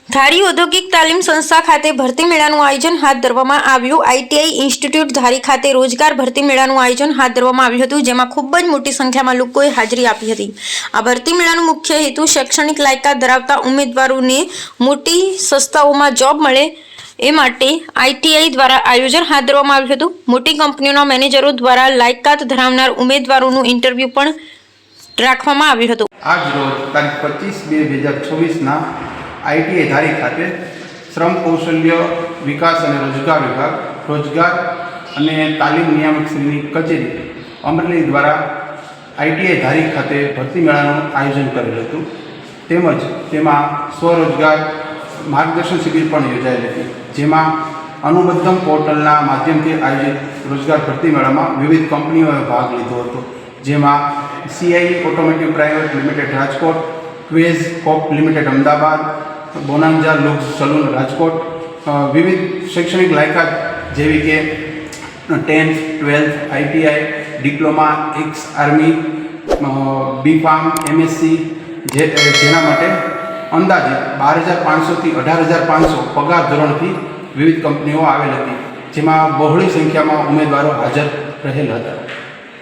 ધારી ઔદ્યોગિક તાલીમ સંસ્થા ખાતે ભરતી મેળાનું આયોજન હાથ ધરવામાં આવ્યું। આઈટીઆઈ ઇન્સ્ટિટ્યૂટ ધારી ખાતે રોજગાર ભરતી મેળાનું આયોજન હાથ ધરવામાં આવ્યું હતું, જેમાં ખૂબ જ મોટી સંખ્યામાં લોકોએ હાજરી આપી હતી। આ ભરતી મેળાનો મુખ્ય હેતુ શૈક્ષણિક લાયકાત ધરાવતા ઉમેદવારોને મોટી સંસ્થાઓમાં જોબ મળે એ માટે આઈટીઆઈ દ્વારા આયોજન હાથ ધરવામાં આવ્યું હતું। મોટી કંપનીઓના મેનેજરો દ્વારા લાયકાત ધરાવનાર ઉમેદવારોનું ઇન્ટરવ્યૂ પણ રાખવામાં આવ્યું હતું। આજ રોજ તારીખ 25/2/2024 આઈટીઆઈ ધારી ખાતે શ્રમ કૌશલ્ય વિકાસ અને રોજગાર વિભાગ, રોજગાર અને તાલીમ નિયામકશ્રીની કચેરી અમરેલી દ્વારા આઈટીઆઈ ધારી ખાતે ભરતી મેળાનું આયોજન કરેલ હતું। તેમજ તેમાં સ્વરોજગાર માર્ગદર્શન શિબિર પણ યોજાયેલી હતી, જેમાં અનુબંધમ પોર્ટલના માધ્યમથી આયોજિત રોજગાર ભરતી મેળામાં વિવિધ કંપનીઓએ ભાગ લીધો હતો, જેમાં CI automotive private limited Rajkot, Quess Corp limited Ahmedabad, bonanza looks salon Rajkot, વિવિધ શૈક્ષણિક લાયકાત જેવી કે 10th, 12th, ITI, diploma, ex army, B Pharm, MSc જેના માટે અંદાજે 12,500થી 18,500 પગાર ધોરણથી વિવિધ કંપનીઓ આવેલ હતી, જેમાં બહોળી સંખ્યામાં ઉમેદવારો હાજર રહેલ હતા।